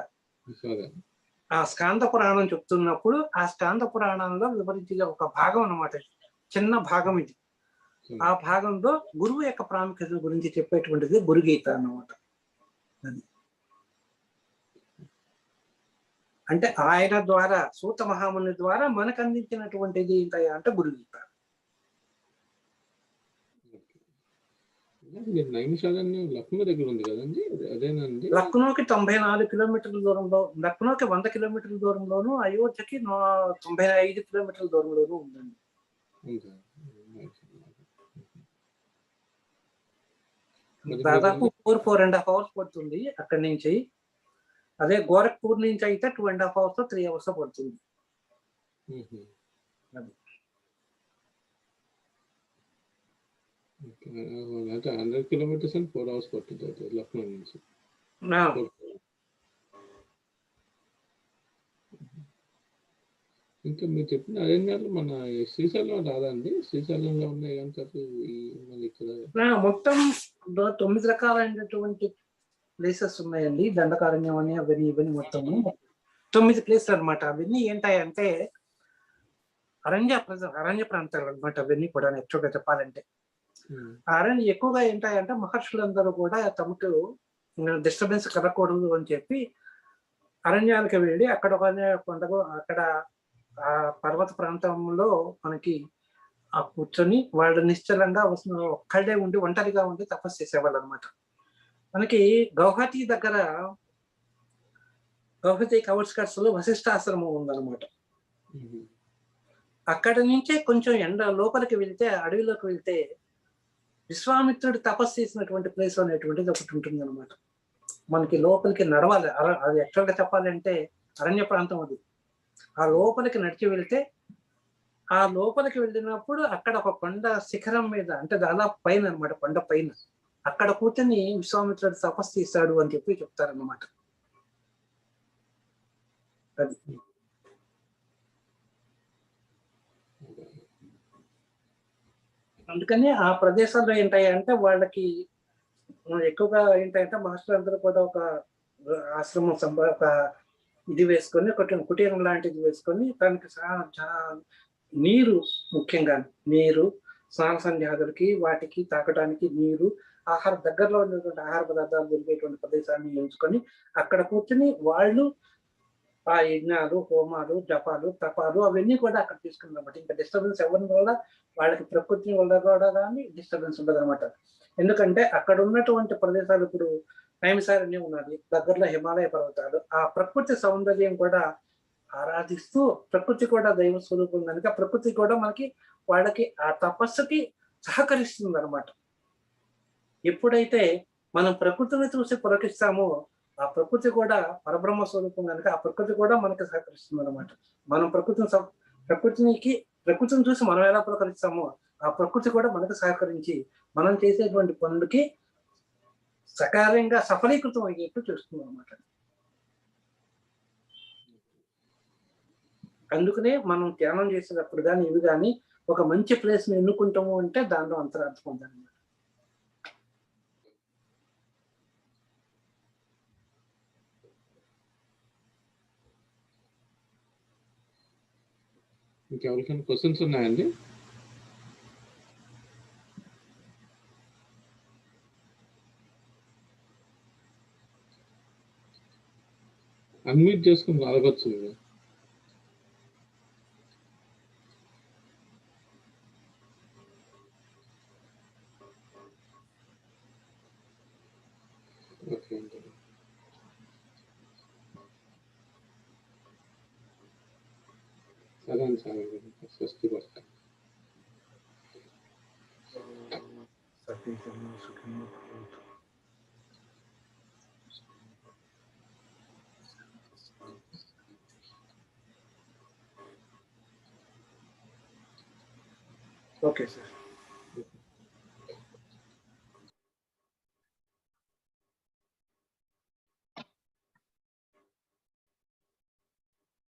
ఆ స్కాంద పురాణం చెప్తున్నప్పుడు ఆ స్కాంద పురాణంలో వివరించే ఒక భాగం అన్నమాట, చిన్న భాగం ఇది. ఆ భాగంలో గురువు యొక్క ప్రాముఖ్యత గురించి చెప్పేటువంటిది గురుగీత అన్నమాట. అది అంటే ఆయన ద్వారా, సూత మహాముని ద్వారా మనకు అందించినటువంటిది అంటే గురుగీత. నైమిషారణ్యం లక్నో దగ్గర ఉంది కదండి, అదేనండి? లక్నోకి 94 కిలోమీటర్ల దూరంలో, లక్నోకి 100 కిలోమీటర్ల దూరంలోను, అయోధ్యకి 95 కిలోమీటర్ల దూరంలోనూ ఉందండి. దాదాపు 4.5 hours పడుతుంది అక్కడి నుంచి. అదే గోరఖ్పూర్ నుంచి అయితే 2.5 hours 3 hours పడుతుంది. అంటే 100 kilometers and 4 hours పడుతుంది లక్నో నుంచి. ఇంకా మీరు చెప్పిన అరణ్యాలు మన శ్రీశైలం రాదండి? శ్రీశైలంలో ఉన్నాయి కానీ ఇక్కడ మొత్తం 9 రకాలైనటువంటి ప్లేసెస్ ఉన్నాయండి. దండకారణ్యం అని అవన్నీ ఇవన్నీ మొత్తము 9 ప్లేస్లు అనమాట. అవన్నీ ఏంటాయంటే అరణ్య ప్రాంతాలు అనమాట. అవన్నీ కూడా యాక్చువల్గా చెప్పాలంటే. ఆ అరణ్యం ఎక్కువగా ఏంటాయంటే మహర్షులందరూ కూడా తమకు డిస్టర్బెన్స్ కలగకూడదు అని చెప్పి అరణ్యాలకు వెళ్ళి అక్కడ కొండకు అక్కడ ఆ పర్వత ప్రాంతంలో మనకి ఆ కూర్చొని వాళ్ళు నిశ్చలంగా ఒక్కళ్ళే ఉండి ఒంటరిగా ఉండి తపస్సు చేసేవాళ్ళు అనమాట. మనకి గౌహతి దగ్గర గౌహతి అవుట్స్కట్స్ లో వశిష్ఠాశ్రమం ఉందన్నమాట. అక్కడ నుంచే కొంచెం లోపలికి వెళ్తే అడవిలోకి వెళ్తే విశ్వామిత్రుడు తపస్సు చేసినటువంటి ప్లేస్ అనేటువంటిది ఒకటి ఉంటుంది అనమాట. మనకి లోపలికి నడవాలి. అది యాక్చువల్గా చెప్పాలంటే అరణ్య ప్రాంతం అది. ఆ లోపలికి నడిచి వెళ్తే ఆ లోపలికి వెళ్ళినప్పుడు అక్కడ ఒక కొండ శిఖరం మీద అంటే దాదాపు పైన అనమాట, కొండ పైన అక్కడ కూర్చొని విశ్వామిత్రుడు తపస్సు చేశాడు అని చెప్పి చెప్తారన్నమాట. అది అందుకని ఆ ప్రదేశాల్లో ఏంటాయంటే వాళ్ళకి ఎక్కువగా ఏంటంటే మాస్టర్ అందరూ కూడా ఒక ఆశ్రమం ఒక ఇది వేసుకొని కుటీరం లాంటిది వేసుకొని దానికి చాలా నీరు, ముఖ్యంగా నీరు, స్నాన సంధ్యాదులకి వాటికి తాకడానికి నీరు, దగ్గరలో ఉన్నటువంటి ఆహార పదార్థాలు దొరికేటువంటి ప్రదేశాన్ని ఎంచుకొని అక్కడ కూర్చొని వాళ్ళు ఆ యజ్ఞాలు, హోమాలు, జపాలు, తపాలు అవన్నీ కూడా అక్కడ తీసుకున్నమాట. ఇంకా డిస్టర్బెన్స్ ఎవరిని వల్ల వాళ్ళకి ప్రకృతి వల్ల కూడా కానీ డిస్టర్బెన్స్ ఉండదు అనమాట. ఎందుకంటే అక్కడ ఉన్నటువంటి ప్రదేశాలు ఇప్పుడు నైమిసారణ్యం ఉన్నది, దగ్గరలో హిమాలయ పర్వతాలు, ఆ ప్రకృతి సౌందర్యం కూడా ఆరాధిస్తూ ప్రకృతి కూడా దైవ స్వరూపం కనుక ప్రకృతి కూడా మనకి వాళ్ళకి ఆ తపస్సుకి సహకరిస్తుంది అనమాట. ఎప్పుడైతే మనం ప్రకృతిని చూసి పులకిస్తామో ఆ ప్రకృతి కూడా పరబ్రహ్మ స్వరూపం కనుక ఆ ప్రకృతి కూడా మనకి సహకరిస్తుంది అనమాట. మనం ప్రకృతిని చూసి మనం ఎలా పులకరిస్తామో ఆ ప్రకృతి కూడా మనకు సహకరించి మనం చేసేటువంటి పనులకి సకార్యంగా సఫలీకృతం అయ్యేట్టు చూస్తుంది అనమాట. అందుకనే మనం ధ్యానం చేసేటప్పుడు కానీ ఇవి కానీ ఒక మంచి ప్లేస్ ని ఎన్నుకుంటాము అంటే దానిలో అంతరార్థం ఉందన్నమాట. ఇంకెవరికైనా క్వశ్చన్స్ ఉన్నాయండి? అన్మ్యూట్ చేసుకుని అడగచ్చు. ఓకే అండి. సరే అండి, సరే స్వస్తి పడతా. Okay sir.